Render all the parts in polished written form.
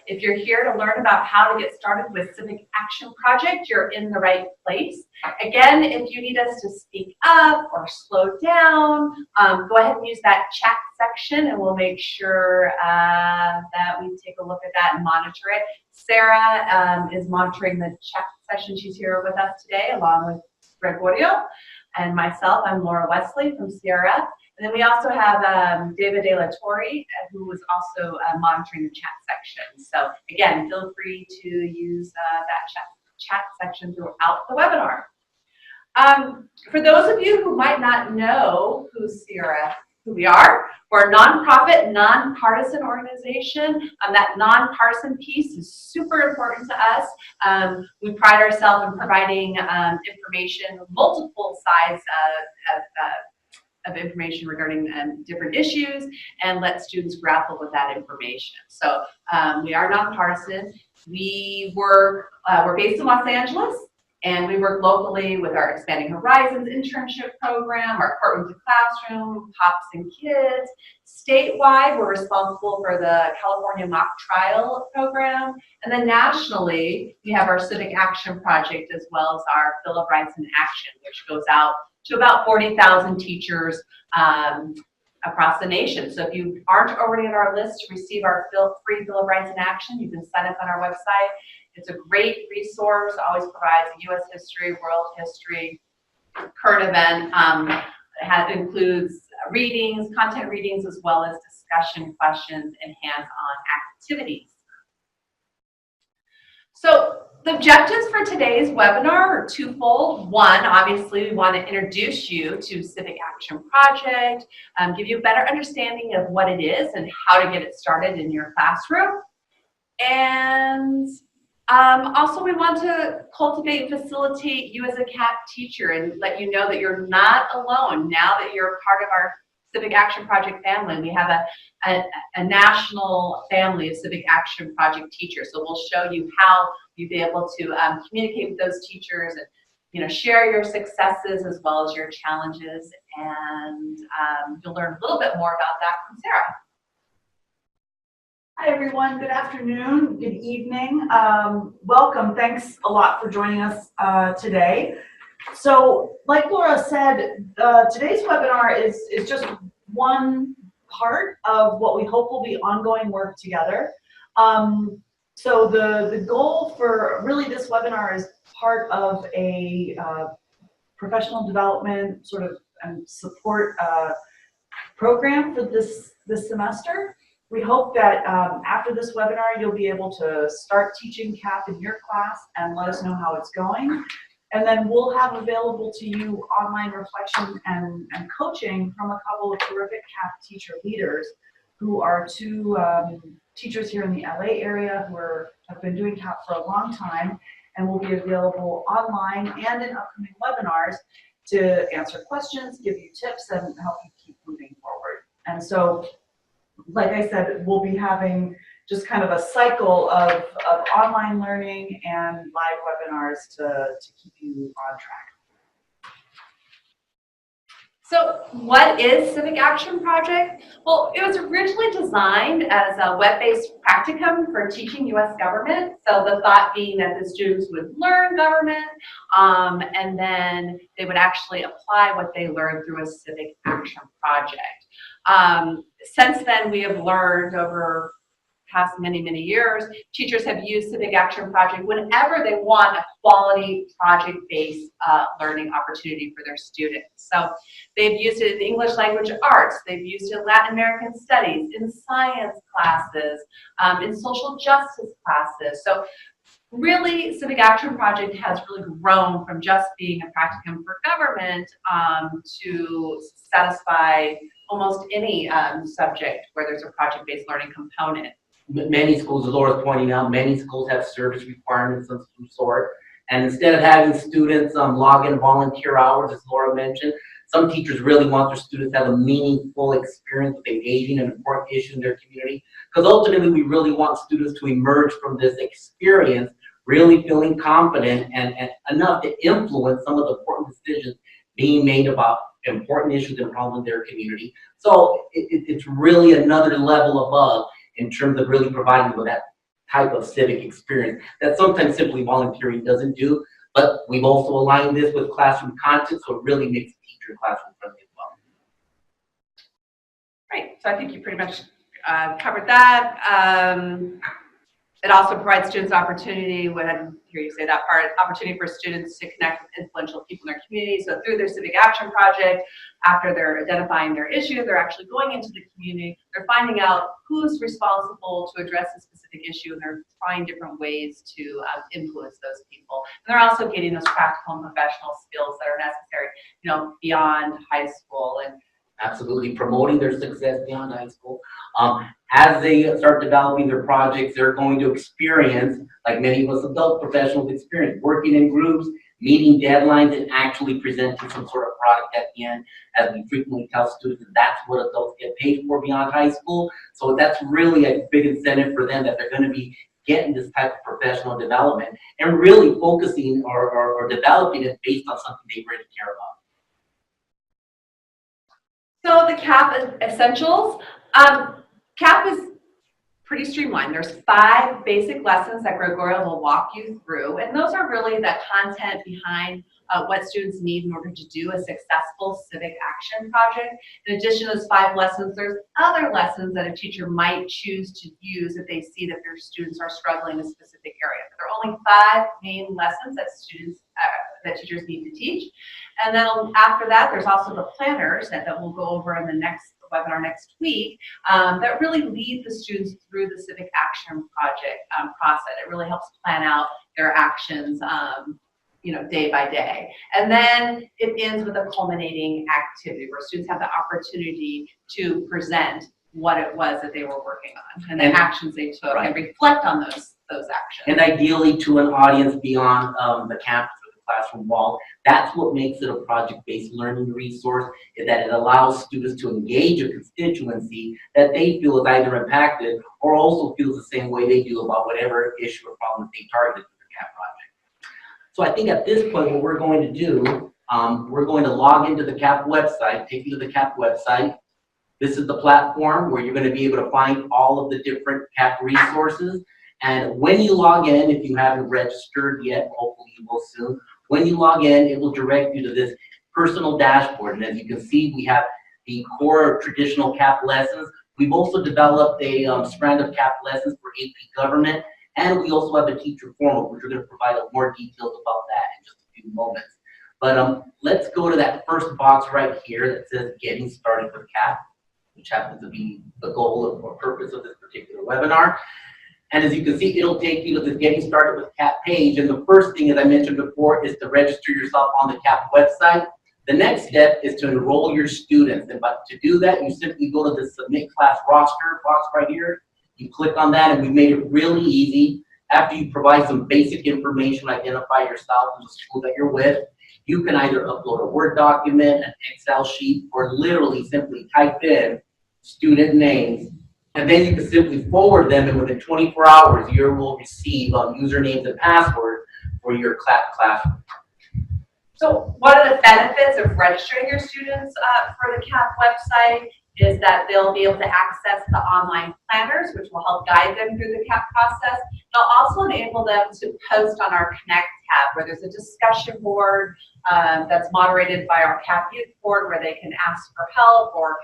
if you're here to learn about how to get started with Civic Action Project, you're in the right place. Again, if you need us to speak up or slow down, go ahead and use that chat section and we'll make sure that we take a look at that and monitor it. Sarah is monitoring the chat session. She's here with us today along with Gregorio and myself. I'm Laura Wesley from CRF. And then we also have David De La Torre, who was also monitoring the chat section. So again, feel free to use that chat section throughout the webinar. For those of you who might not know who we are, we're a nonprofit, nonpartisan organization. That nonpartisan piece is super important to us. We pride ourselves in providing information, multiple sides of information regarding different issues and let students grapple with that information. So we are nonpartisan. We're based in Los Angeles, and we work locally with our Expanding Horizons internship program, our Courtroom to Classroom, Pops and Kids. Statewide, we're responsible for the California Mock Trial program. And then nationally, we have our Civic Action Project as well as our Bill of Rights in Action, which goes out to about 40,000 teachers across the nation. So if you aren't already on our list to receive our free Bill of Rights in Action, you can sign up on our website. It's a great resource, always provides U.S. history, world history, current event. It includes readings, content readings, as well as discussion questions and hands-on activities. So the objectives for today's webinar are twofold. One, obviously, we want to introduce you to Civic Action Project, give you a better understanding of what it is and how to get it started in your classroom. And also, we want to cultivate and facilitate you as a CAP teacher and let you know that you're not alone now that you're part of our Civic Action Project family. We have a national family of Civic Action Project teachers. So we'll show you how you'll be able to communicate with those teachers and share your successes as well as your challenges. And you'll learn a little bit more about that from Sarah. Hi everyone, good afternoon, good evening. Welcome, thanks a lot for joining us today. So like Laura said, today's webinar is just one part of what we hope will be ongoing work together. So the goal for really this webinar is part of a professional development sort of support program for this semester. We hope that after this webinar, you'll be able to start teaching CAP in your class and let us know how it's going. And then we'll have available to you online reflection and coaching from a couple of terrific CAP teacher leaders who are two teachers here in the LA area who have been doing CAP for a long time and will be available online and in upcoming webinars to answer questions, give you tips, and help you keep moving forward. And so, like I said, we'll be having just kind of a cycle of online learning and live webinars to keep you on track. So what is Civic Action Project? Well, it was originally designed as a web-based practicum for teaching U.S. government. So the thought being that the students would learn government and then they would actually apply what they learned through a Civic Action Project. Since then, we have learned over past many years, teachers have used Civic Action Project whenever they want a quality project-based learning opportunity for their students. So they've used it in English language arts, they've used it in Latin American studies, in science classes, in social justice classes. So really, Civic Action Project has really grown from just being a practicum for government to satisfy almost any subject where there's a project-based learning component. Many schools, as Laura's pointing out, many schools have service requirements of some sort. And instead of having students log in volunteer hours, as Laura mentioned, some teachers really want their students to have a meaningful experience with engaging an important issue in their community. Because ultimately, we really want students to emerge from this experience really feeling confident and enough to influence some of the important decisions being made about important issues and problems in their community. So it's really another level above in terms of really providing with that type of civic experience that sometimes simply volunteering doesn't do. But we've also aligned this with classroom content, so it really makes the teacher classroom friendly as well. Right, so I think you pretty much covered that. It also provides students opportunity, when I hear you say that part, opportunity for students to connect with influential people in their community. So through their civic action project, after they're identifying their issue, they're actually going into the community, they're finding out who's responsible to address a specific issue, and they're trying different ways to influence those people. And they're also getting those practical and professional skills that are necessary, you know, beyond high school. And absolutely promoting their success beyond high school. As they start developing their projects, they're going to experience, like many of us adult professionals experience, working in groups, meeting deadlines, and actually presenting some sort of product at the end. As we frequently tell students, that's what adults get paid for beyond high school. So that's really a big incentive for them, that they're going to be getting this type of professional development and really focusing or developing it based on something they really care about. so the CAP essentials. CAP is pretty streamlined. There's 5 basic lessons that Gregoria will walk you through, and those are really the content behind what students need in order to do a successful civic action project. In addition to those 5 lessons, there's other lessons that a teacher might choose to use if they see that their students are struggling in a specific area. But there are only 5 main lessons that that teachers need to teach. And then after that, there's also the planners that we'll go over in the next webinar next week, that really lead the students through the civic action project process. It really helps plan out their actions, you know, day by day. And then it ends with a culminating activity where students have the opportunity to present what it was that they were working on and the actions they took, and reflect on those actions. And ideally to an audience beyond the campus or the classroom wall. That's what makes it a project-based learning resource, is that it allows students to engage a constituency that they feel is either impacted or also feels the same way they do about whatever issue or problem they targeted with the CAP project. So I think at this point, what we're going to do, we're going to log into the CAP website, take you to the CAP website. This is the platform where you're going to be able to find all of the different CAP resources. And when you log in, if you haven't registered yet, hopefully you will soon, when you log in, it will direct you to this personal dashboard. And as you can see, we have the core traditional CAP lessons. We've also developed a strand of CAP lessons for AP Government. And we also have a teacher forum, which we're going to provide more details about that in just a few moments. But let's go to that first box right here that says Getting Started with CAP, which happens to be the goal or purpose of this particular webinar. And as you can see, it'll take you to the Getting Started with CAP page. And the first thing, as I mentioned before, is to register yourself on the CAP website. The next step is to enroll your students. And but to do that, you simply go to the Submit Class Roster box right here. You click on that, and we've made it really easy. After you provide some basic information, identify yourself and the school that you're with, you can either upload a Word document, an Excel sheet, or literally simply type in student names. And then you can simply forward them, and within 24 hours, you will receive usernames and passwords for your classroom. So one of the benefits of registering your students for the CAP website is that they'll be able to access the online planners, which will help guide them through the CAP process. They'll also enable them to post on our Connect tab, where there's a discussion board that's moderated by our CAP youth board, where they can ask for help or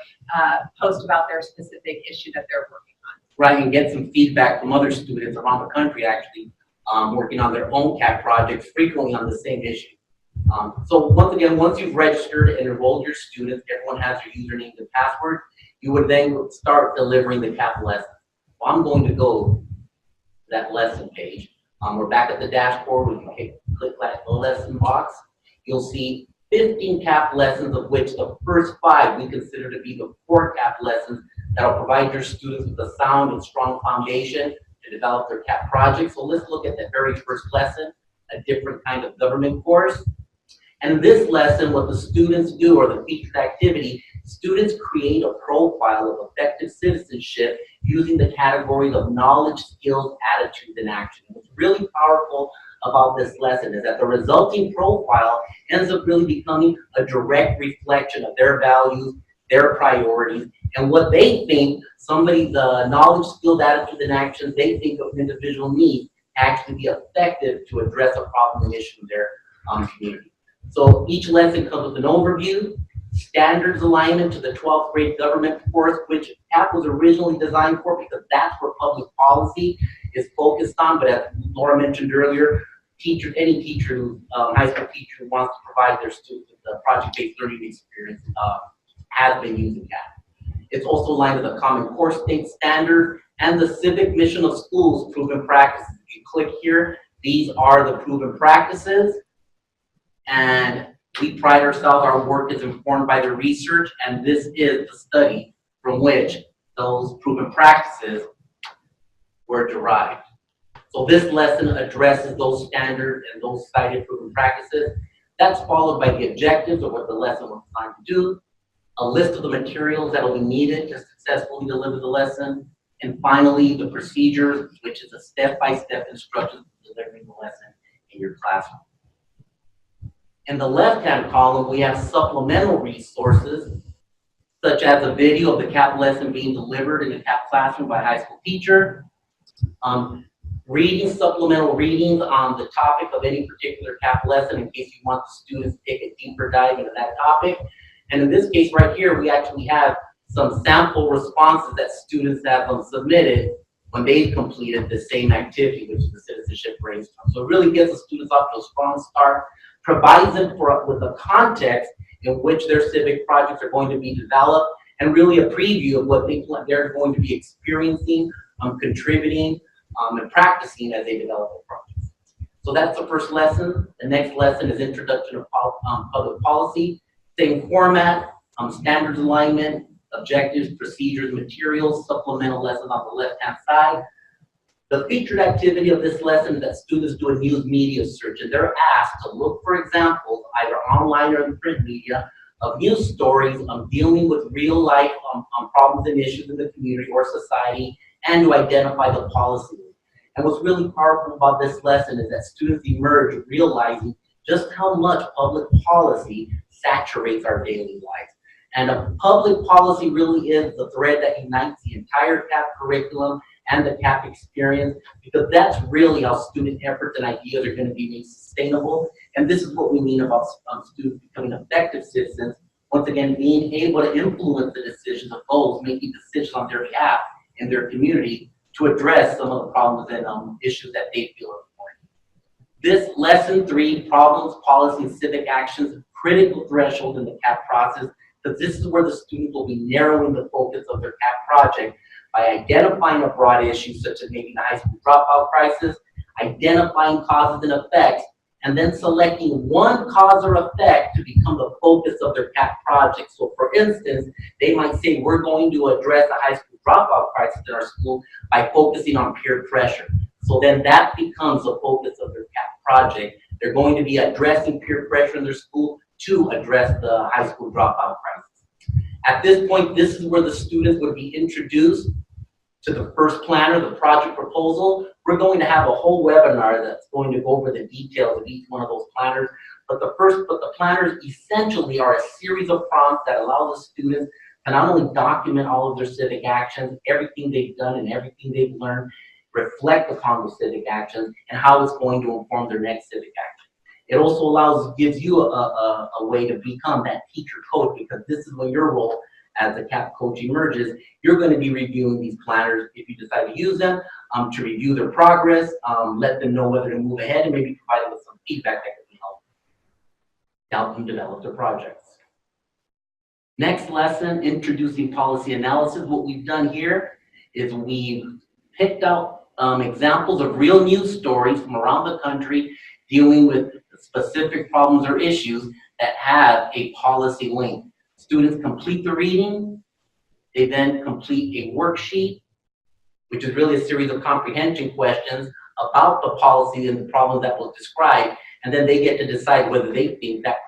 post about their specific issue that they're working on. Right, and get some feedback from other students around the country actually working on their own CAP projects, frequently on the same issue. So once again, once you've registered and enrolled your students, everyone has your usernames and passwords, you would then start delivering the CAP lesson. Well, I'm going to go to that lesson page. We're back at the dashboard. We can click that lesson box. You'll see 15 CAP lessons, of which the first 5 we consider to be the core CAP lessons that will provide your students with a sound and strong foundation to develop their CAP project. So let's look at that very first lesson, a different kind of government course. And this lesson, what the students do, or the featured activity, students create a profile of effective citizenship using the categories of knowledge, skills, attitudes, and action. What's really powerful about this lesson is that the resulting profile ends up really becoming a direct reflection of their values, their priorities, and what they think somebody's knowledge, skills, attitudes, and actions they think of an individual needs actually be effective to address a problem and issue in their community. So each lesson comes with an overview, standards alignment to the 12th grade government course, which CAP was originally designed for because that's where public policy is focused on. But as Laura mentioned earlier, any teacher, high school teacher who wants to provide their students with a project-based learning experience has been using CAP. It's also aligned with the Common Core State Standard and the Civic Mission of Schools Proven Practices. If you click here, these are the proven practices, and we pride ourselves, our work is informed by the research, and this is the study from which those proven practices were derived. So this lesson addresses those standards and those cited proven practices. That's followed by the objectives of what the lesson was designed to do, a list of the materials that will be needed to successfully deliver the lesson, and finally the procedures, which is a step-by-step instruction for delivering the lesson in your classroom. In the left-hand column, we have supplemental resources, such as a video of the CAP lesson being delivered in a CAP classroom by a high school teacher, reading supplemental readings on the topic of any particular CAP lesson in case you want the students to take a deeper dive into that topic. And in this case right here, we actually have some sample responses that students have submitted when they've completed the same activity, which is the citizenship brainstorm. So it really gets the students off to a strong start, provides them with a context in which their civic projects are going to be developed, and really a preview of what they're going to be experiencing, contributing, and practicing as they develop the projects. So that's the first lesson. The next lesson is Introduction to Public Policy. Same format, standards alignment, objectives, procedures, materials, supplemental lessons on the left-hand side. The featured activity of this lesson is that students do a news media search, and they're asked to look for examples, either online or in print media, of news stories dealing with real-life problems and issues in the community or society, and to identify the policy. And what's really powerful about this lesson is that students emerge realizing just how much public policy saturates our daily lives. And a public policy really is the thread that unites the entire CAP curriculum and the CAP experience, because that's really how student efforts and ideas are going to be made sustainable. And this is what we mean about students becoming effective citizens. Once again, being able to influence the decisions of those making decisions on their behalf in their community to address some of the problems and issues that they feel are important. This lesson 3, problems, policy, and civic actions, critical threshold in the CAP process, because this is where the students will be narrowing the focus of their CAP project by identifying a broad issue such as maybe the high school dropout crisis, identifying causes and effects, and then selecting one cause or effect to become the focus of their CAP project. So for instance, they might say, we're going to address the high school dropout crisis in our school by focusing on peer pressure. So then that becomes the focus of their CAP project. They're going to be addressing peer pressure in their school to address the high school dropout crisis. At this point, this is where the students would be introduced to the first planner, the project proposal. We're going to have a whole webinar that's going to go over the details of each one of those planners. But the planners essentially are a series of prompts that allow the students to not only document all of their civic actions, everything they've done and everything they've learned, reflect upon those civic actions and how it's going to inform their next civic action. It also gives you a way to become that teacher coach, because this is when your role as a CAP coach emerges. You're going to be reviewing these planners if you decide to use them, to review their progress, let them know whether to move ahead, and maybe provide them with some feedback that can help them develop their projects. Next lesson, introducing policy analysis. What we've done here is we've picked out examples of real news stories from around the country dealing with specific problems or issues that have a policy link. Students complete the reading, they then complete a worksheet, which is really a series of comprehension questions about the policy and the problem that was described, and then they get to decide whether they think that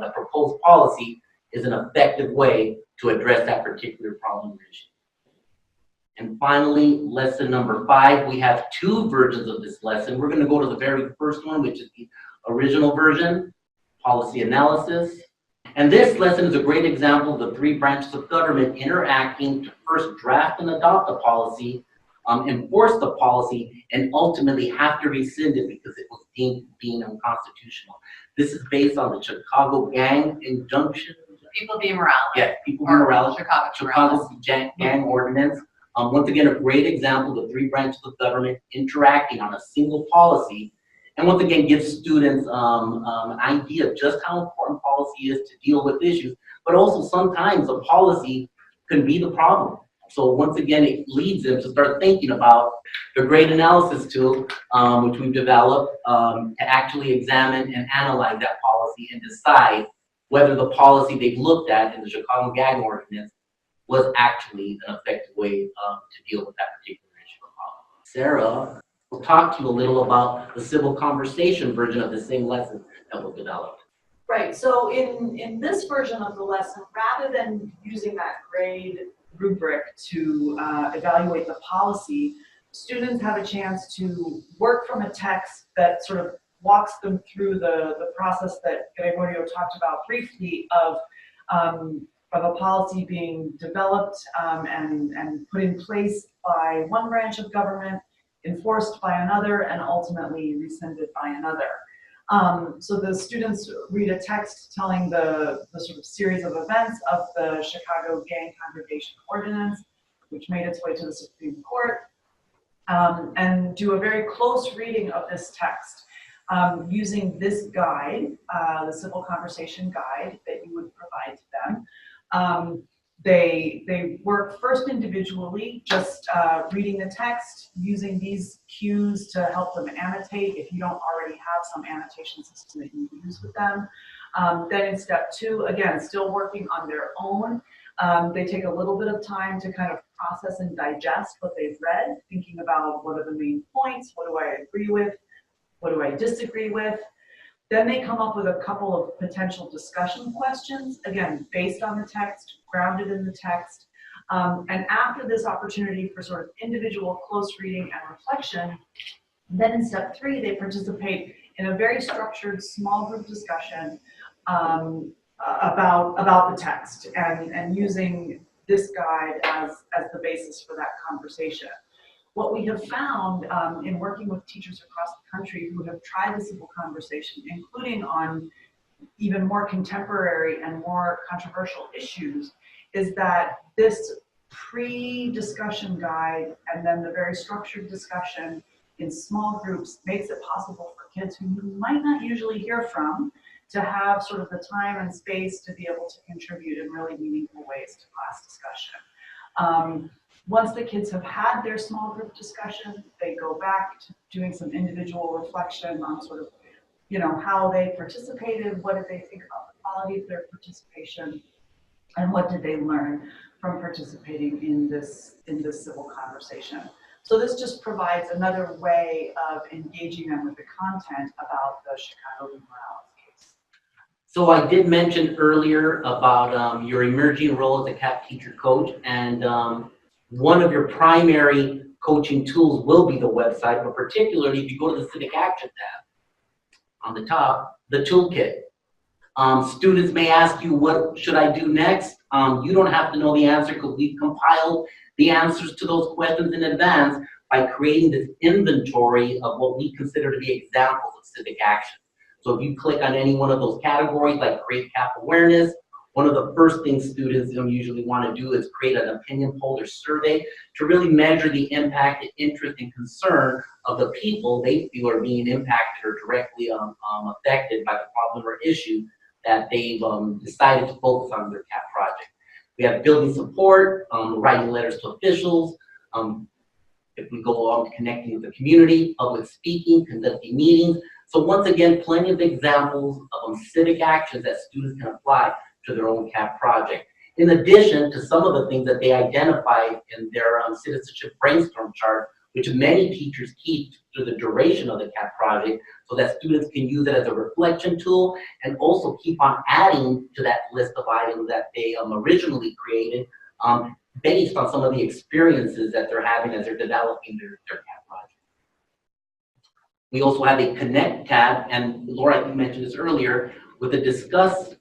the proposed policy is an effective way to address that particular problem or issue. And finally, lesson number 5, we have 2 versions of this lesson. We're going to go to the very first one, which is the original version, policy analysis. And this lesson is a great example of the three branches of government interacting to first draft and adopt a policy, enforce the policy, and ultimately have to rescind it because it was deemed being unconstitutional. This is based on the Chicago Gang Injunction. People be Morales. Yeah, people be Morales. Chicago Gang Ordinance. Once again, a great example of the three branches of government interacting on a single policy. And once again, gives students an idea of just how important policy is to deal with issues, but also sometimes a policy can be the problem. So once again, it leads them to start thinking about the grade analysis tool, which we've developed to actually examine and analyze that policy and decide whether the policy they've looked at in the Chicago Gang Ordinance was actually an effective way to deal with that particular issue or problem. Sarah will talk to you a little about the civil conversation version of the same lesson that was developed. Right, so in this version of the lesson, rather than using that grade rubric to evaluate the policy, students have a chance to work from a text that sort of walks them through the process that Gregorio talked about briefly of a policy being developed and put in place by one branch of government, enforced by another, and ultimately rescinded by another. So the students read a text telling the sort of series of events of the Chicago Gang Congregation Ordinance, which made its way to the Supreme Court, and do a very close reading of this text using this guide, the Civil Conversation Guide that you would provide to them. They work first individually, just reading the text, using these cues to help them annotate if you don't already have some annotation system that you use with them. Then in step 2, again, still working on their own. They take a little bit of time to kind of process and digest what they've read, thinking about what are the main points, what do I agree with, what do I disagree with. Then they come up with a couple of potential discussion questions, again, based on the text, grounded in the text. And after this opportunity for sort of individual close reading and reflection, then in step 3, they participate in a very structured small group discussion about the text and using this guide as the basis for that conversation. What we have found in working with teachers across the country who have tried the civil conversation, including on even more contemporary and more controversial issues, is that this pre-discussion guide and then the very structured discussion in small groups makes it possible for kids who you might not usually hear from to have sort of the time and space to be able to contribute in really meaningful ways to class discussion. Once the kids have had their small group discussion, they go back to doing some individual reflection on sort of, how they participated, what did they think about the quality of their participation, and what did they learn from participating in this civil conversation. So this just provides another way of engaging them with the content about the Chicago v. Morales case. So I did mention earlier about your emerging role as a CAP teacher coach, and one of your primary coaching tools will be the website, but particularly if you go to the Civic Action tab on the top, the toolkit. Students may ask you, what should I do next? You don't have to know the answer because we've compiled the answers to those questions in advance by creating this inventory of what we consider to be examples of civic action. So if you click on any one of those categories, like create CAP awareness, one of the first things students usually want to do is create an opinion poll or survey to really measure the impact, the interest, and concern of the people they feel are being impacted or directly affected by the problem or issue that they've decided to focus on their CAP project. We have building support, writing letters to officials. If we go on to connecting with the community, public speaking, conducting meetings. So once again, plenty of examples of civic actions that students can apply to their own CAP project. In addition to some of the things that they identify in their citizenship brainstorm chart, which many teachers keep through the duration of the CAP project so that students can use it as a reflection tool and also keep on adding to that list of items that they originally created based on some of the experiences that they're having as they're developing their CAP project. We also have a Connect tab, and Laura, I think mentioned this earlier, with a Discuss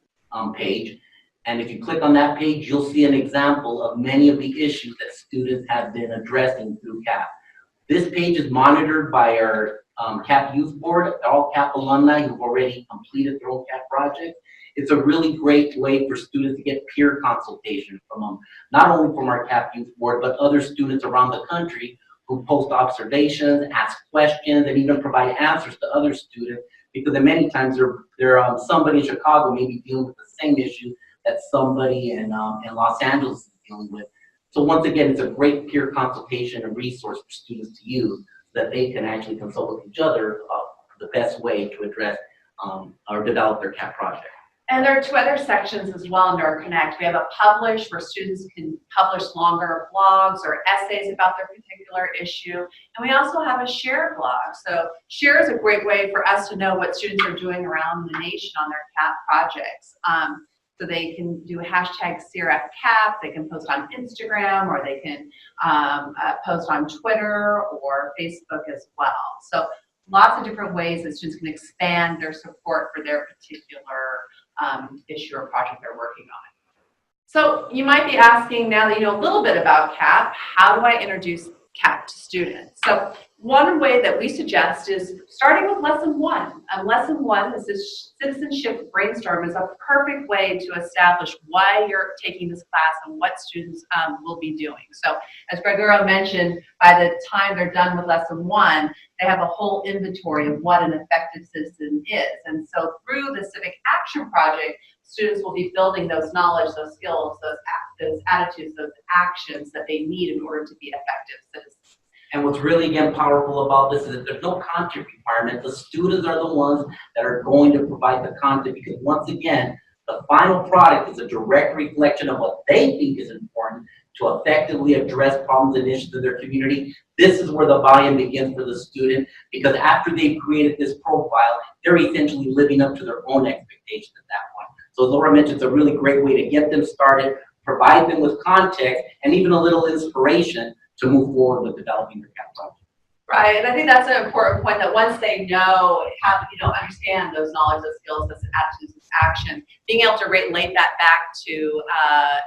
page. And if you click on that page, you'll see an example of many of the issues that students have been addressing through CAP. This page is monitored by our CAP Youth Board, all CAP alumni who've already completed their own CAP project. It's a really great way for students to get peer consultation from them, not only from our CAP Youth Board, but other students around the country who post observations, ask questions, and even provide answers to other students, because many times somebody in Chicago may be dealing with the same issue that somebody in Los Angeles is dealing with. So once again, it's a great peer consultation and resource for students to use so that they can actually consult with each other about the best way to address or develop their CAP project. And there are two other sections as well under our Connect. We have a publish where students can publish longer blogs or essays about their particular issue. And we also have a share blog. So share is a great way for us to know what students are doing around the nation on their CAP projects. So they can do a hashtag CRFCAP, they can post on Instagram, or they can post on Twitter or Facebook as well. So lots of different ways that students can expand their support for their particular issue or project they're working on. So you might be asking, now that you know a little bit about CAP, how do I introduce CAP to students? So one way that we suggest is starting with lesson one. Lesson one, this is citizenship brainstorm, is a perfect way to establish why you're taking this class and what students will be doing. So as Gregorio mentioned, by the time they're done with lesson one, they have a whole inventory of what an effective citizen is. And so through the Civic Action Project, students will be building those knowledge, those skills, those attitudes, those actions that they need in order to be effective citizens. And what's really, again, powerful about this is that there's no content requirement. The students are the ones that are going to provide the content, because once again, the final product is a direct reflection of what they think is important to effectively address problems and issues in their community. This is where the buy-in begins for the student, because after they've created this profile, they're essentially living up to their own expectations at that point. So as Laura mentioned, it's a really great way to get them started, provide them with context, and even a little inspiration to move forward with developing their CAP project. Right, and I think that's an important point, that once they know how to understand those knowledge, those skills, those attitudes, those actions, being able to relate that back to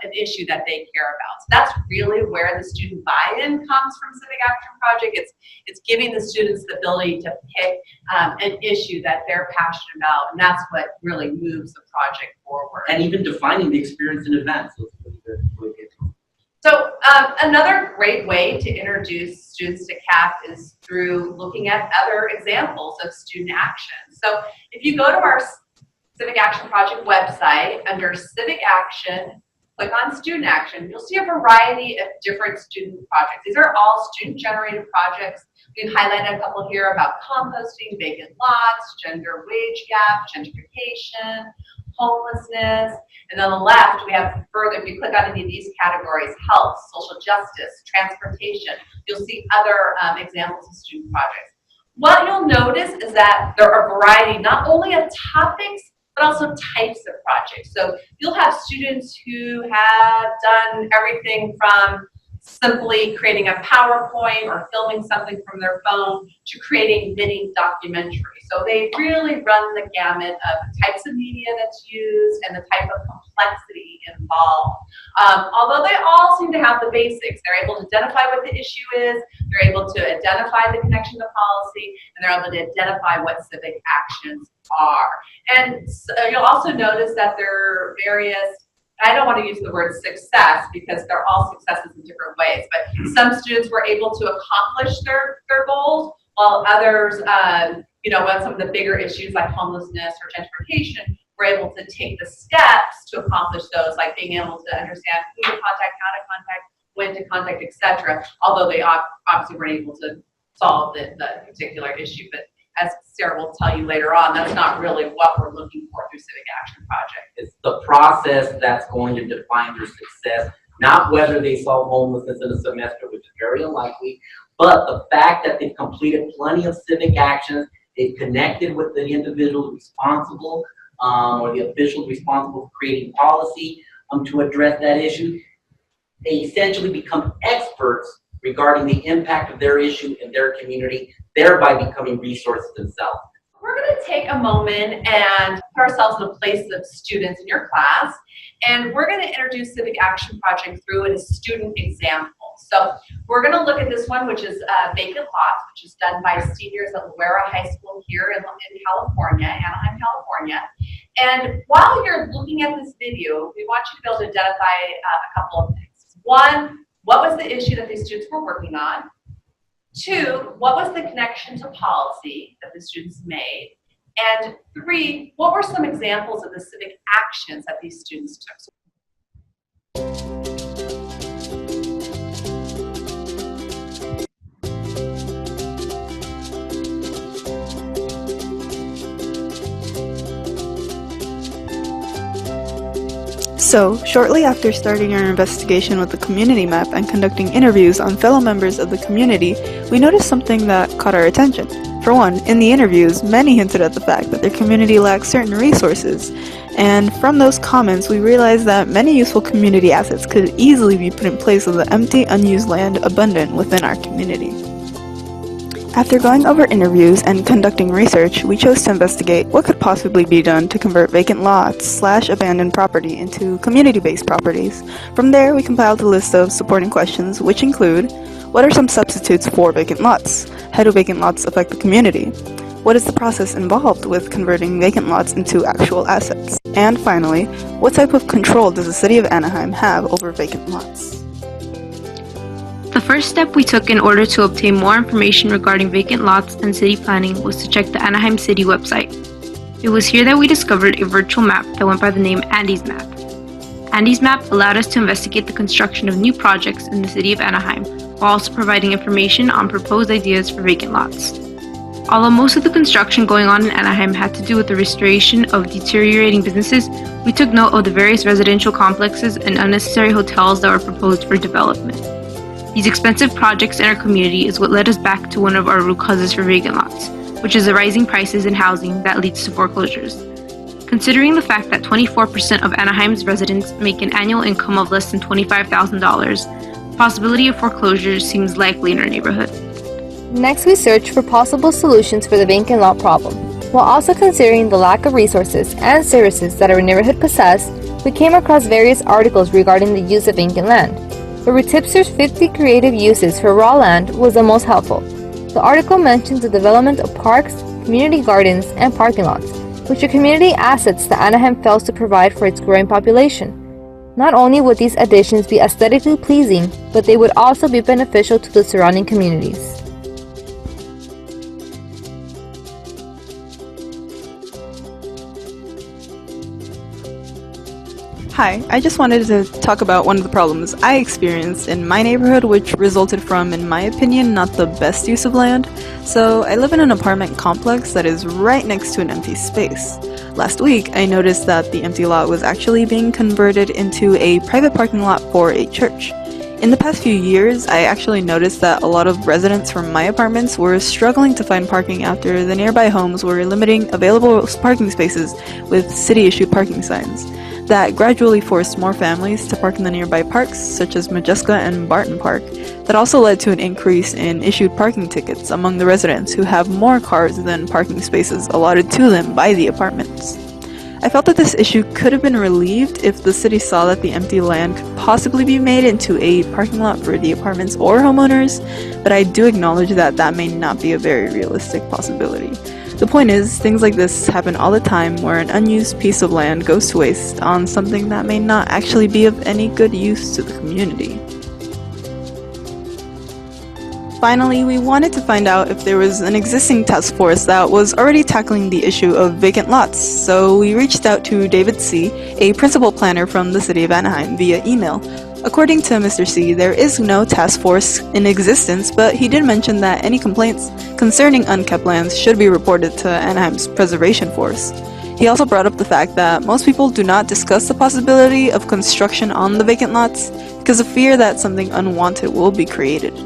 an issue that they care about. So that's really where the student buy-in comes from Civic Action Project. It's giving the students the ability to pick an issue that they're passionate about, and that's what really moves the project forward. And even defining the experience in advance. So it's really good. Really good. So another great way to introduce students to CAP is through looking at other examples of student action. So if you go to our Civic Action Project website, under Civic Action, click on Student Action, you'll see a variety of different student projects. These are all student-generated projects. We've highlighted a couple here about composting, vacant lots, gender wage gap, gentrification, homelessness, and on the left we have further, if you click on any of these categories, health, social justice, transportation, you'll see other examples of student projects. What you'll notice is that there are a variety not only of topics, but also types of projects. So you'll have students who have done everything from simply creating a PowerPoint or filming something from their phone to creating mini documentaries. So they really run the gamut of the types of media that's used and the type of complexity involved. Although they all seem to have the basics. They're able to identify what the issue is, they're able to identify the connection to policy, and they're able to identify what civic actions are. And so you'll also notice that there are various, I don't want to use the word success because they're all successes in different ways, but some students were able to accomplish their goals, while others, on some of the bigger issues like homelessness or gentrification, were able to take the steps to accomplish those, like being able to understand who to contact, how to contact, when to contact, etc. Although they obviously weren't able to solve the particular issue. But as Sarah will tell you later on, that's not really what we're looking for through Civic Action Project. It's the process that's going to define their success, not whether they solve homelessness in a semester, which is very unlikely, but the fact that they've completed plenty of civic actions, they've connected with the individuals responsible or the officials responsible for creating policy to address that issue. They essentially become experts regarding the impact of their issue in their community, thereby becoming resources themselves. we're going to take a moment and put ourselves in the place of students in your class, and we're going to introduce Civic Action Project through a student example. So we're going to look at this one, which is vacant lots, which is done by seniors at Loera High School here in California, Anaheim, California. And while you're looking at this video, we want you to be able to identify a couple of things. One, what was the issue that these students were working on? Two, what was the connection to policy that the students made? And three, what were some examples of the civic actions that these students took? So, shortly after starting our investigation with the community map and conducting interviews on fellow members of the community, we noticed something that caught our attention. For one, in the interviews, many hinted at the fact that their community lacks certain resources, and from those comments we realized that many useful community assets could easily be put in place of the empty, unused land abundant within our community. After going over interviews and conducting research, we chose to investigate what could possibly be done to convert vacant lots / abandoned property into community-based properties. From there, we compiled a list of supporting questions, which include: what are some substitutes for vacant lots? How do vacant lots affect the community? What is the process involved with converting vacant lots into actual assets? And finally, what type of control does the City of Anaheim have over vacant lots? The first step we took in order to obtain more information regarding vacant lots and city planning was to check the Anaheim City website. It was here that we discovered a virtual map that went by the name Andy's Map. Andy's Map allowed us to investigate the construction of new projects in the City of Anaheim, while also providing information on proposed ideas for vacant lots. Although most of the construction going on in Anaheim had to do with the restoration of deteriorating businesses, we took note of the various residential complexes and unnecessary hotels that were proposed for development. These expensive projects in our community is what led us back to one of our root causes for vacant lots, which is the rising prices in housing that leads to foreclosures. Considering the fact that 24% of Anaheim's residents make an annual income of less than $25,000, the possibility of foreclosures seems likely in our neighborhood. Next, we searched for possible solutions for the vacant lot problem. While also considering the lack of resources and services that our neighborhood possess, we came across various articles regarding the use of vacant land. Where Tipster's 50 creative uses for raw land was the most helpful. The article mentions the development of parks, community gardens, and parking lots, which are community assets that Anaheim fails to provide for its growing population. Not only would these additions be aesthetically pleasing, but they would also be beneficial to the surrounding communities. Hi, I just wanted to talk about one of the problems I experienced in my neighborhood, which resulted from, in my opinion, not the best use of land. So I live in an apartment complex that is right next to an empty space. Last week, I noticed that the empty lot was actually being converted into a private parking lot for a church. In the past few years, I actually noticed that a lot of residents from my apartments were struggling to find parking after the nearby homes were limiting available parking spaces with city-issued parking signs. That gradually forced more families to park in the nearby parks, such as Majeska and Barton Park. That also led to an increase in issued parking tickets among the residents who have more cars than parking spaces allotted to them by the apartments. I felt that this issue could have been relieved if the city saw that the empty land could possibly be made into a parking lot for the apartments or homeowners, but I do acknowledge that that may not be a very realistic possibility. The point is, things like this happen all the time where an unused piece of land goes to waste on something that may not actually be of any good use to the community. Finally, we wanted to find out if there was an existing task force that was already tackling the issue of vacant lots, so we reached out to David C., a principal planner from the City of Anaheim, via email. According to Mr. C., there is no task force in existence, but he did mention that any complaints concerning unkept lands should be reported to Anaheim's Preservation Force. He also brought up the fact that most people do not discuss the possibility of construction on the vacant lots because of fear that something unwanted will be created.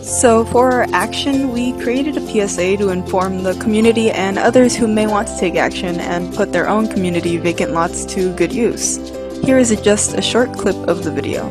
So for our action, we created a PSA to inform the community and others who may want to take action and put their own community vacant lots to good use. Here is just a short clip of the video.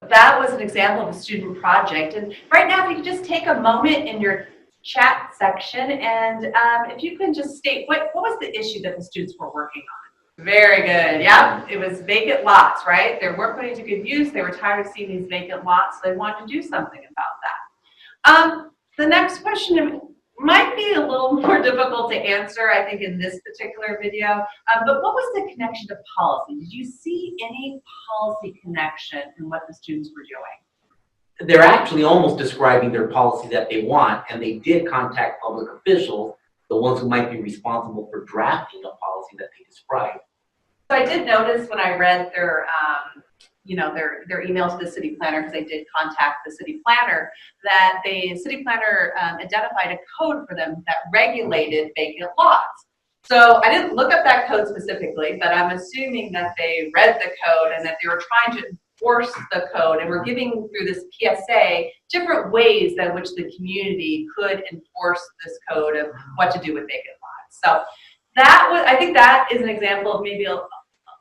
That was an example of a student project. And right now, if you could just take a moment in your chat section and if you can just state what was the issue that the students were working on? Very good. Yeah, it was vacant lots, right? They weren't putting to good use. They were tired of seeing these vacant lots. So they wanted to do something about that. The next question might be a little more difficult to answer, I think, in this particular video. But what was the connection to policy? Did you see any policy connection in what the students were doing? They're actually almost describing their policy that they want, and they did contact public officials, the ones who might be responsible for drafting a policy that they described. So I did notice when I read their their email to the city planner, because they did contact the city planner, that the city planner identified a code for them that regulated vacant lots. So I didn't look up that code specifically, but I'm assuming that they read the code and that they were trying to enforce the code, and we're giving through this PSA different ways in which the community could enforce this code of what to do with vacant lots. So that was, I think that is an example of maybe a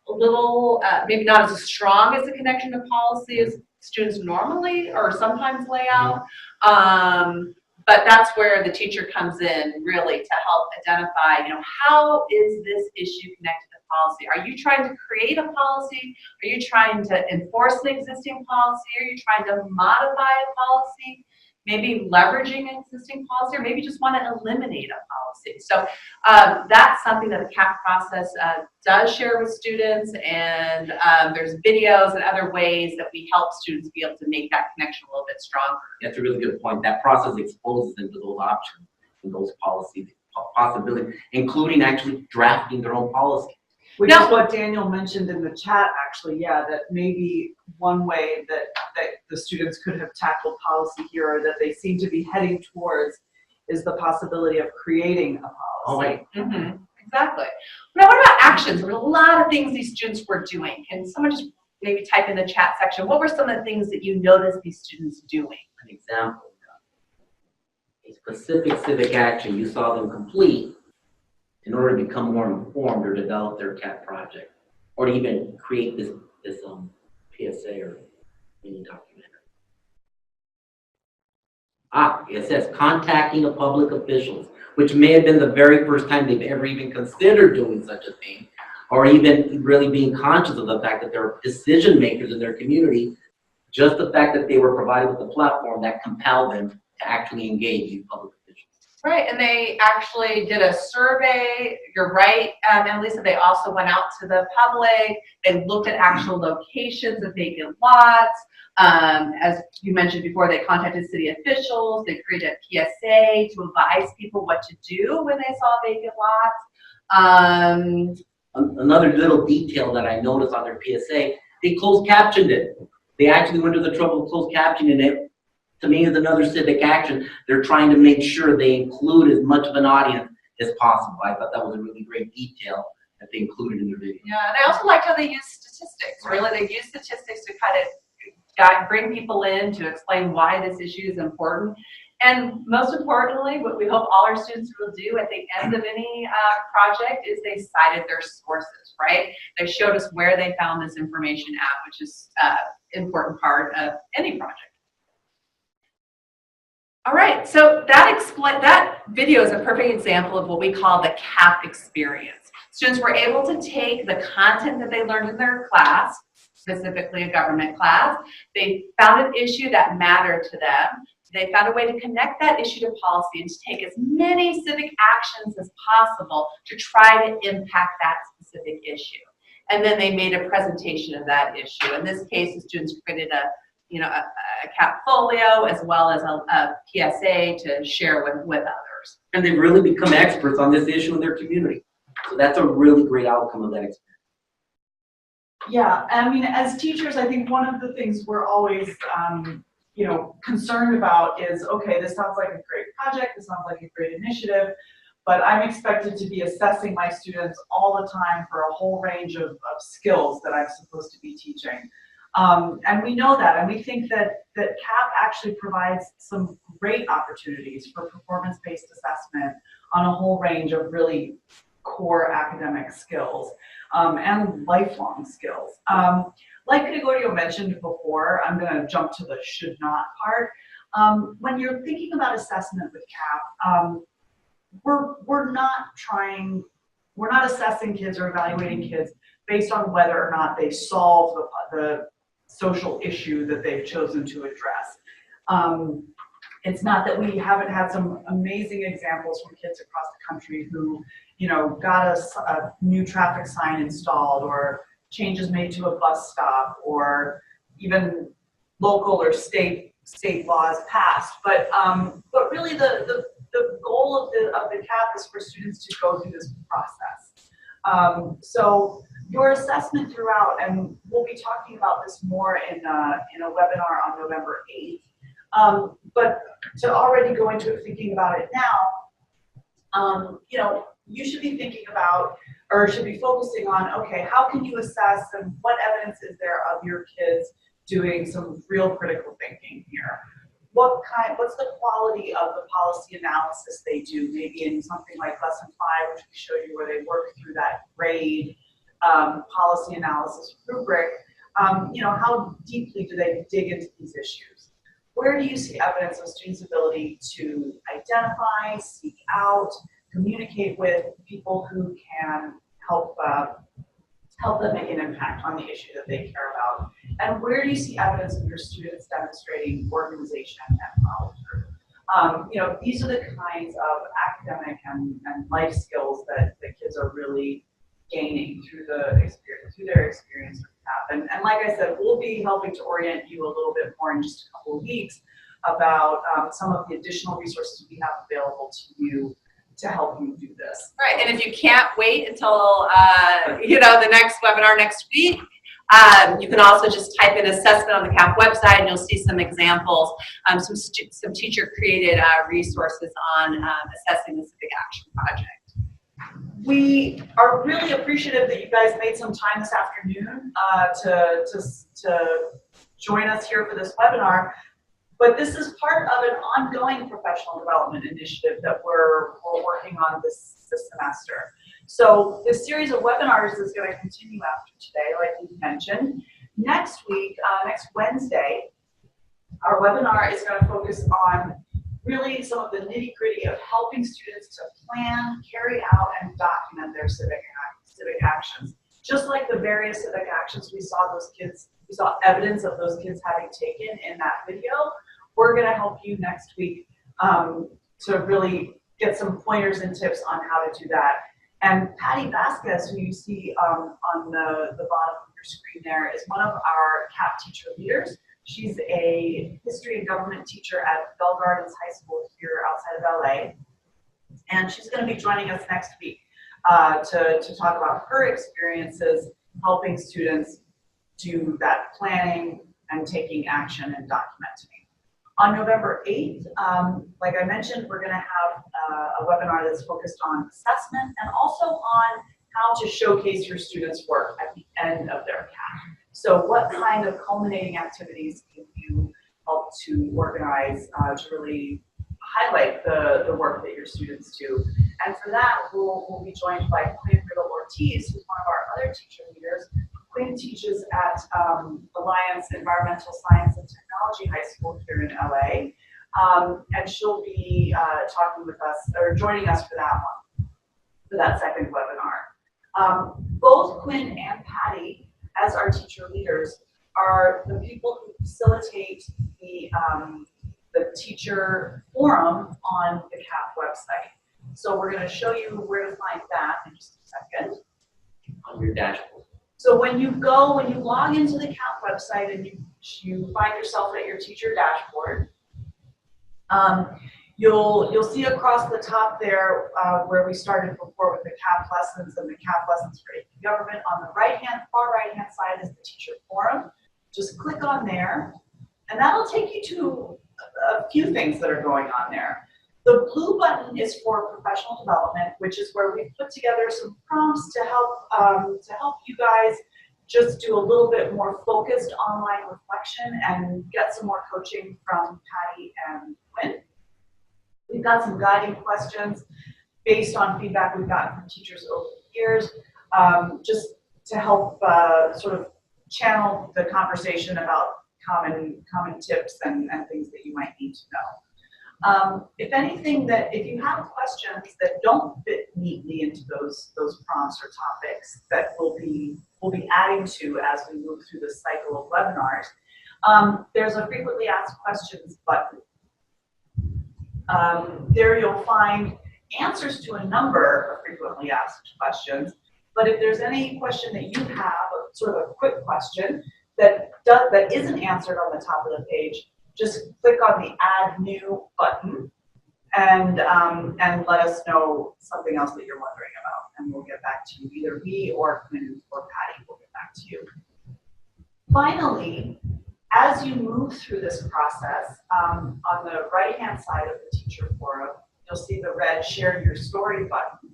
little, maybe not as strong as the connection to policy as students normally or sometimes lay out. But that's where the teacher comes in really to help identify, how is this issue connected to policy? Are you trying to create a policy? Are you trying to enforce an existing policy? Are you trying to modify a policy? Maybe leveraging an existing policy, or maybe just want to eliminate a policy. So that's something that the CAP process does share with students, and there's videos and other ways that we help students be able to make that connection a little bit stronger. That's a really good point. That process exposes them to those options and those policies, possibilities, including actually drafting their own policy. Which is what Daniel mentioned in the chat, actually, yeah, that maybe one way that the students could have tackled policy here, or that they seem to be heading towards, is the possibility of creating a policy. Oh, right. Exactly. Now, what about actions? There were a lot of things these students were doing. Can someone just maybe type in the chat section, what were some of the things that you noticed these students doing? An example, a specific civic action you saw them complete in order to become more informed or develop their CAP project, or to even create this PSA or mini document. It says contacting a public officials, which may have been the very first time they've ever even considered doing such a thing, or even really being conscious of the fact that there are decision makers in their community. Just the fact that they were provided with a platform that compelled them to actually engage these public officials. Right, and they actually did a survey. You're right, and Lisa, they also went out to the public. They looked at actual locations of vacant lots. As you mentioned before, they contacted city officials. They created a PSA to advise people what to do when they saw vacant lots. Another little detail that I noticed on their PSA, they closed captioned it. They actually went to the trouble of closed captioning it. To me, is another civic action. They're trying to make sure they include as much of an audience as possible. I thought that was a really great detail that they included in their video. Yeah, and I also liked how they used statistics. Really, they used statistics to kind of bring people in to explain why this issue is important. And most importantly, what we hope all our students will do at the end of any project is they cited their sources, right? They showed us where they found this information at, which is an important part of any project. All right, so that video is a perfect example of what we call the CAP experience. Students were able to take the content that they learned in their class, specifically a government class. They found an issue that mattered to them. They found a way to connect that issue to policy and to take as many civic actions as possible to try to impact that specific issue. And then they made a presentation of that issue. In this case, the students created a CAP folio as well as a PSA to share with others. And they've really become experts on this issue in their community. So that's a really great outcome of that experience. Yeah, I mean, as teachers, I think one of the things we're always, concerned about is, okay, this sounds like a great project, this sounds like a great initiative, but I'm expected to be assessing my students all the time for a whole range of skills that I'm supposed to be teaching. And we know that, and we think that CAP actually provides some great opportunities for performance-based assessment on a whole range of really core academic skills and lifelong skills. Like Gregorio mentioned before, I'm going to jump to the should not part. When you're thinking about assessment with CAP, we're not assessing kids or evaluating kids based on whether or not they solve the social issue that they've chosen to address. It's not that we haven't had some amazing examples from kids across the country who, got a new traffic sign installed, or changes made to a bus stop, or even local or state laws passed. But really the goal of the CAP is for students to go through this process. So your assessment throughout, and we'll be talking about this more in a webinar on November 8th. But to already go into it thinking about it now, you should be thinking about, or should be focusing on, okay, how can you assess and what evidence is there of your kids doing some real critical thinking here? What's the quality of the policy analysis they do, maybe in something like lesson 5, which we showed you, where they work through that grade policy analysis rubric. How deeply do they dig into these issues? Where do you see evidence of students' ability to identify, seek out, communicate with people who can help them make an impact on the issue that they care about? And where do you see evidence of your students demonstrating organization and follow-through? These are the kinds of academic and life skills that the kids are really gaining through their experience with CAP. And like I said, we'll be helping to orient you a little bit more in just a couple of weeks about some of the additional resources we have available to you to help you do this. Right, and if you can't wait until the next webinar next week, you can also just type in assessment on the CAP website, and you'll see some examples, some teacher-created resources on assessing the Civic Action Project. We are really appreciative that you guys made some time this afternoon to join us here for this webinar. But this is part of an ongoing professional development initiative that we're working on this semester. So this series of webinars is going to continue after today, like we mentioned. Next week, next Wednesday, our webinar is going to focus on really some of the nitty-gritty of helping students to plan, carry out, and document their civic actions. Just like the various civic actions we saw evidence of those kids having taken in that video, we're going to help you next week to really get some pointers and tips on how to do that. And Patty Vasquez, who you see on the bottom of your screen there, is one of our CAP teacher leaders. She's a history and government teacher at Bell Gardens High School here outside of LA. And she's going to be joining us next week to talk about her experiences helping students do that planning and taking action and documenting. On November 8th, like I mentioned, we're going to have a webinar that's focused on assessment and also on how to showcase your students' work at the end of their CAP. So what kind of culminating activities can you help to organize to really highlight the work that your students do? And for that, we'll be joined by Quinn Riddle-Ortiz, who's one of our other teacher leaders. Quinn teaches at Alliance Environmental Science and Technology High School here in LA. And she'll be talking with us, or joining us for that one, for that second webinar. Both Quinn and Patty, as our teacher leaders, are the people who facilitate the teacher forum on the CAP website. So we're going to show you where to find that in just a second. On your dashboard. So when you log into the CAP website and you find yourself at your teacher dashboard, you'll see across the top there where we started before with the CAP lessons and the CAP lessons for AP government. On the far right hand side is the teacher forum. Just click on there, and that'll take you to a few things that are going on there. The blue button is for professional development, which is where we've put together some prompts to help you guys just do a little bit more focused online reflection and get some more coaching from Patty and Quinn. We've got some guiding questions based on feedback we've gotten from teachers over the years, just to help sort of channel the conversation about common tips and things that you might need to know. If you have questions that don't fit neatly into those prompts or topics that we'll be adding to as we move through this cycle of webinars, there's a frequently asked questions button. There you'll find answers to a number of frequently asked questions, but if there's any question that you have, sort of a quick question that isn't answered on the top of the page, just click on the Add New button and let us know something else that you're wondering about, and we'll get back to you. Either me or Quinn or Patty will get back to you. Finally, as you move through this process, on the right-hand side of the teacher forum, you'll see the red Share Your Story button.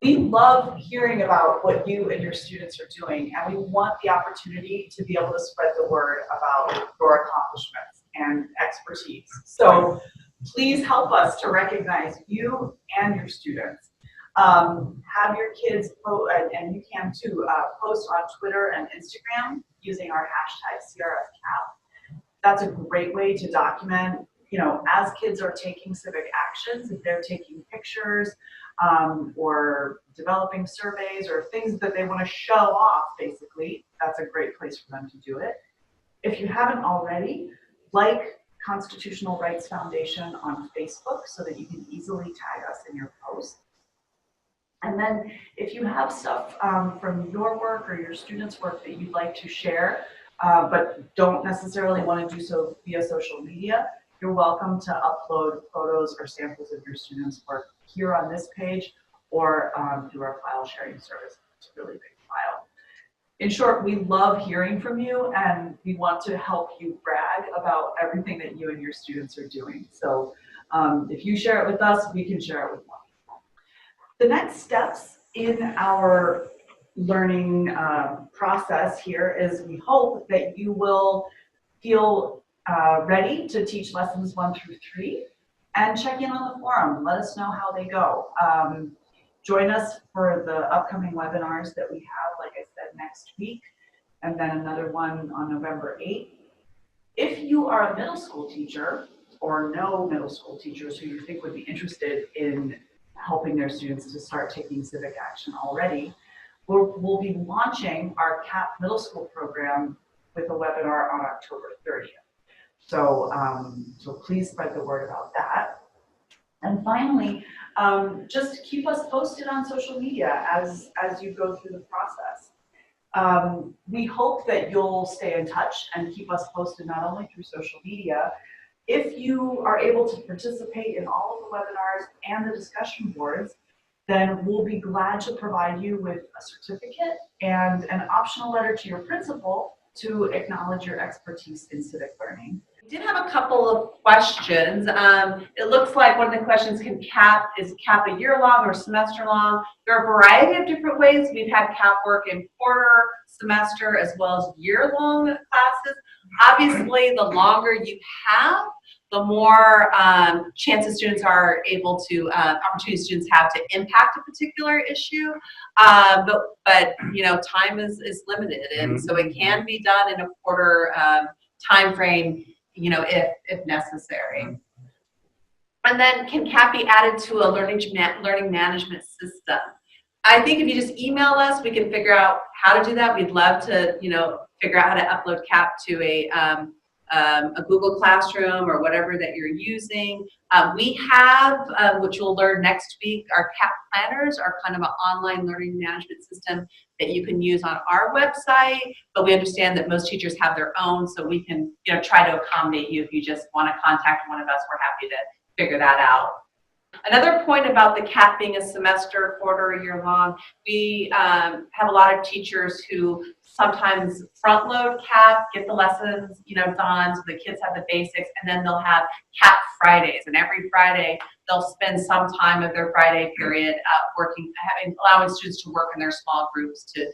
We love hearing about what you and your students are doing, and we want the opportunity to be able to spread the word about your accomplishments and expertise. So please help us to recognize you and your students. Have your kids, and you can too, post on Twitter and Instagram using our hashtag CRFCap. That's a great way to document, as kids are taking civic actions, if they're taking pictures, or developing surveys or things that they want to show off, basically, that's a great place for them to do it. If you haven't already, like Constitutional Rights Foundation on Facebook so that you can easily tag us in your posts. And then if you have stuff from your work or your students' work that you'd like to share, but don't necessarily want to do so via social media, you're welcome to upload photos or samples of your students' work here on this page or through our file sharing service. It's a really big file. In short, we love hearing from you, and we want to help you brag about everything that you and your students are doing. So if you share it with us, we can share it with more people. The next steps in our learning process here is we hope that you will feel ready to teach lessons 1 through 3 and check in on the forum. Let us know how they go. Join us for the upcoming webinars that we have, like I said, next week, and then another one on November 8th. If you are a middle school teacher or know middle school teachers who you think would be interested in helping their students to start taking civic action already, we'll be launching our CAP middle school program with a webinar on October 30th. So, so please spread the word about that. And finally, just keep us posted on social media as you go through the process. We hope that you'll stay in touch and keep us posted not only through social media. If you are able to participate in all of the webinars and the discussion boards, then we'll be glad to provide you with a certificate and an optional letter to your principal to acknowledge your expertise in civic learning. We did have a couple of questions. It looks like one of the questions, is CAP a year long or semester long? There are a variety of different ways. We've had CAP work in quarter, semester, as well as year-long classes. Obviously, the longer you have, the more chances students are able to, opportunities students have to impact a particular issue. But time is limited, and so it can be done in a quarter time frame, if necessary. And then, can CAP be added to a learning management system? I think if you just email us, we can figure out how to do that. We'd love to, figure out how to upload CAP to a Google Classroom or whatever that you're using. We have, which we'll learn next week, our CAP planners are kind of an online learning management system that you can use on our website, but we understand that most teachers have their own, so we can try to accommodate you. If you just want to contact one of us, we're happy to figure that out. Another point about the CAP being a semester, quarter, or year long, we have a lot of teachers who sometimes front load CAP, get the lessons done so the kids have the basics, and then they'll have CAP Fridays, and every Friday they'll spend some time of their Friday period allowing students to work in their small groups to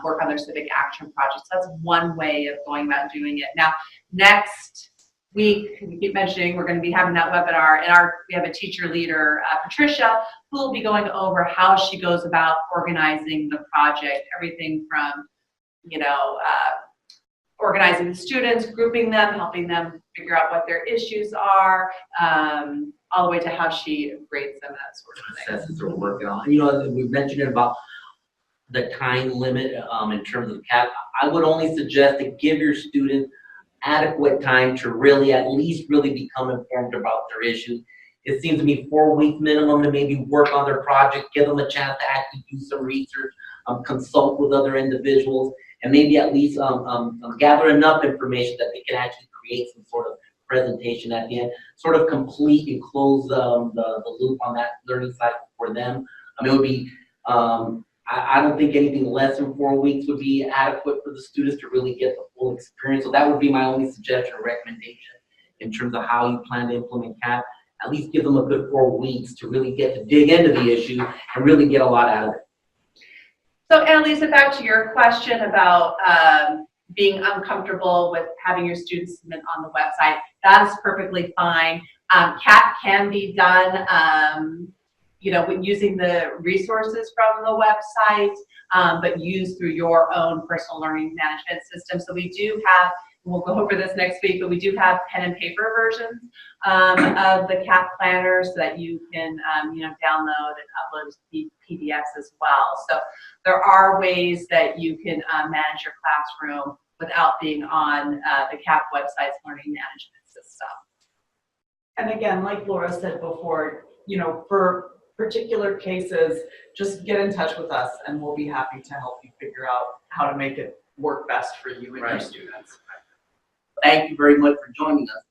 work on their civic action projects. That's one way of going about doing it. Now, next week, we keep mentioning we're going to be having that webinar, and we have a teacher leader, Patricia, who will be going over how she goes about organizing the project, everything from organizing the students, grouping them, helping them figure out what their issues are, all the way to how she grades them, that sort of thing. Processes we're working on. We mentioned it about the time limit in terms of CAP. I would only suggest to give your students adequate time to really, at least really become informed about their issues. It seems to me 4 weeks minimum to maybe work on their project, give them a chance to actually do some research, consult with other individuals, and maybe at least gather enough information that they can actually create some sort of presentation at the end, sort of complete and close the loop on that learning cycle for them. I mean, it would be, I don't think anything less than 4 weeks would be adequate for the students to really get the full experience. So that would be my only suggestion or recommendation in terms of how you plan to implement CAP. At least give them a good 4 weeks to really get to dig into the issue and really get a lot out of it. So Annalisa, back to your question about being uncomfortable with having your students submit on the website. That is perfectly fine. CAP can be done using the resources from the website, but used through your own personal learning management system. So we do have, we'll go over this next week, but we do have pen and paper versions of the CAP planner so that you can download and upload PDFs as well. So there are ways that you can manage your classroom without being on the CAP website's learning management system. And again, like Laura said before, for particular cases, just get in touch with us and we'll be happy to help you figure out how to make it work best for you and your students. Thank you very much for joining us.